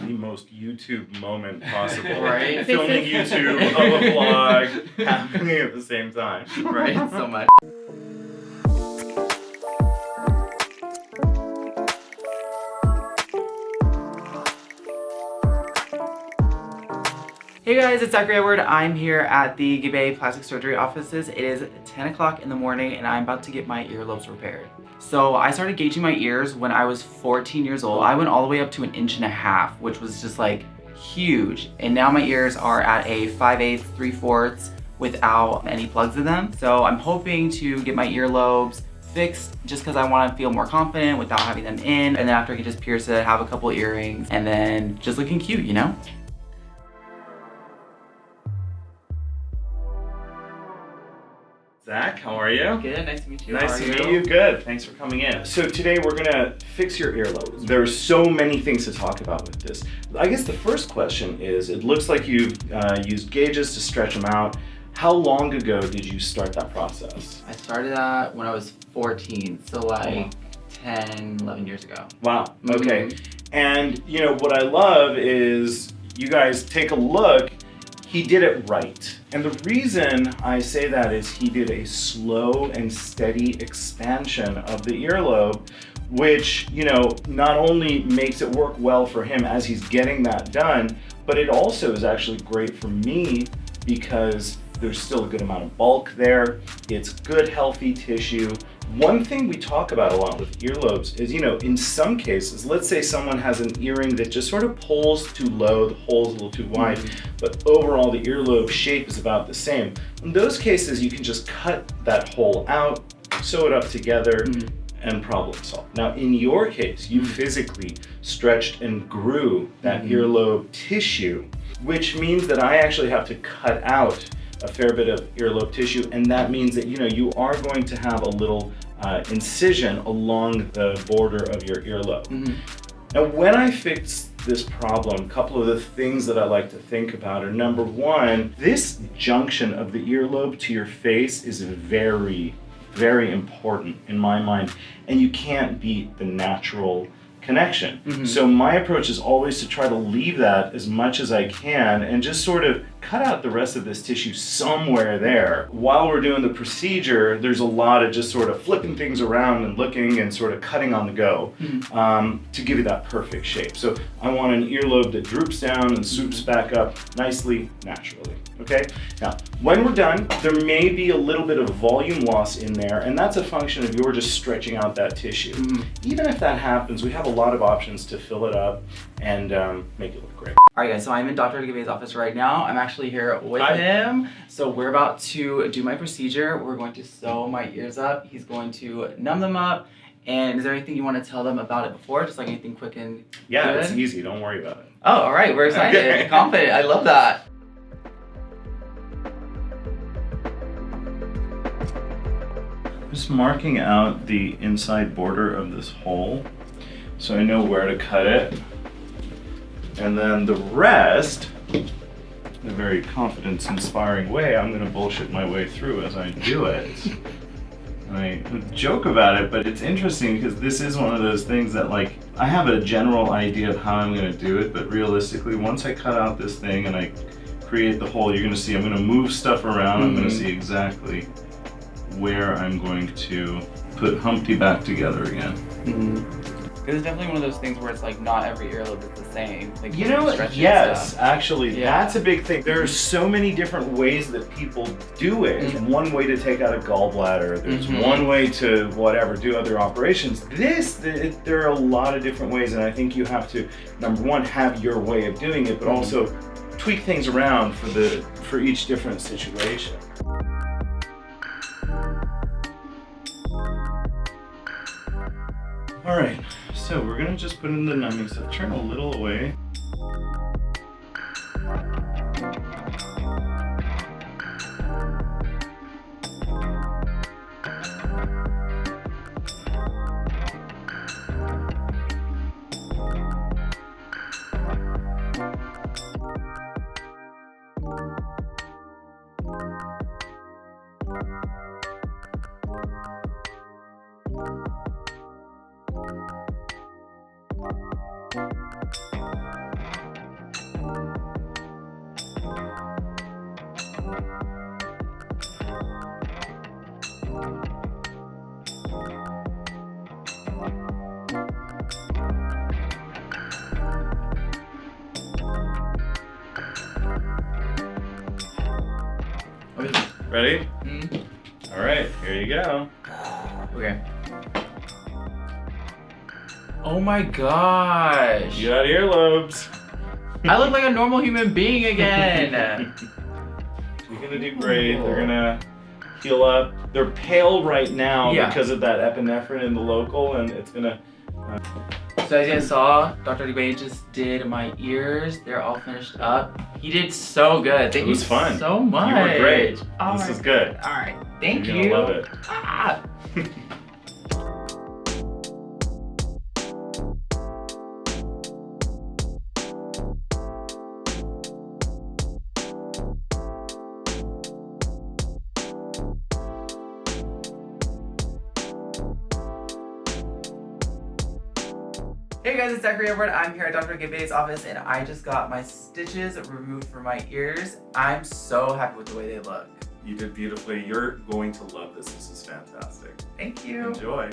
the most YouTube moment possible. Right? Filming YouTube, of a vlog, happening at the same time. Right? So much. Hey guys, it's Zachary Edward. I'm here at the Gabbay Plastic Surgery offices. It is 10 o'clock in the morning and I'm about to get my earlobes repaired. So I started gauging my ears when I was 14 years old. I went all the way up to 1.5 inches, which was just like huge. And now my ears are at a 5/8, 3/4 without any plugs in them. So I'm hoping to get my earlobes fixed just because I want to feel more confident without having them in. And then after I can just pierce it, have a couple earrings, and then just looking cute, you know? Zach, how are you? Good, nice to meet you. Nice to meet you. Good, thanks for coming in. So today we're gonna fix your earlobes. There are so many things to talk about with this. I guess the first question is, it looks like you've used gauges to stretch them out. How long ago did you start that process? I started that when I was 14, so like 10, 11 years ago. Wow, okay. And you know, what I love is you guys take a look. He did it right. And the reason I say that is he did a slow and steady expansion of the earlobe, which, you know, not only makes it work well for him as he's getting that done, but it also is actually great for me because there's still a good amount of bulk there. It's good, healthy tissue. One thing we talk about a lot with earlobes is, you know, in some cases, let's say someone has an earring that just sort of pulls too low, the hole's a little too wide, but overall the earlobe shape is about the same. In those cases, you can just cut that hole out, sew it up together, and problem solve. Now, in your case, you physically stretched and grew that earlobe tissue, which means that I actually have to cut out a fair bit of earlobe tissue, and that means that, you know, you are going to have a little incision along the border of your earlobe. Now, when I fix this problem, a couple of the things that I like to think about are, number one, this junction of the earlobe to your face is very, very important in my mind, and you can't beat the natural connection. So my approach is always to try to leave that as much as I can and just sort of cut out the rest of this tissue somewhere there. While we're doing the procedure, there's a lot of just sort of flipping things around and looking and sort of cutting on the go to give you that perfect shape. So I want an earlobe that droops down and swoops back up nicely, naturally. Okay? Now, when we're done, there may be a little bit of volume loss in there, and that's a function of you're just stretching out that tissue. Even if that happens, we have a lot of options to fill it up and make it look great. Alright guys, so I'm in Dr. Gabbay's office right now. I'm actually here with him. So we're about to do my procedure. We're going to sew my ears up. He's going to numb them up. And is there anything you want to tell them about it before? Just like anything quick and Yeah, good? it's easy. Don't worry about it. Oh, alright. We're excited. Confident. I love that. Just marking out the inside border of this hole so I know where to cut it. And then the rest, in a very confidence-inspiring way, I'm gonna bullshit my way through as I do it. I joke about it, but it's interesting because this is one of those things that, like, I have a general idea of how I'm gonna do it, but realistically, once I cut out this thing and I create the hole, you're gonna see I'm gonna move stuff around. I'm gonna see exactly where I'm going to put Humpty back together again. Because it's definitely one of those things where it's like not every earlobe is the same. Like, you know, yes, actually, Yeah. that's a big thing. There are so many different ways that people do it. One way to take out a gallbladder, there's one way to whatever, do other operations. There are a lot of different ways, and I think you have to, number one, have your way of doing it, but also tweak things around for each different situation. All right, so we're gonna just put in the numbing stuff. Turn a little away. Ready? Mm-hmm. All right, here you go. Okay. Oh my gosh. You got earlobes. I look like a normal human being again. You're gonna do great. They're gonna heal up. They're pale right now because of that epinephrine in the local, and it's gonna. So as you guys saw, Dr. Gabbay just did my ears. They're all finished up. He did so good. Thank you fun. so much. You were great. Oh This my- is good. All right. Thank You're you. gonna love it. Ah. Hey guys, it's Zachary Edward. I'm here at Dr. Gabbay's office and I just got my stitches removed from my ears. I'm so happy with the way they look. You did beautifully. You're going to love this. This is fantastic. Thank you. Enjoy.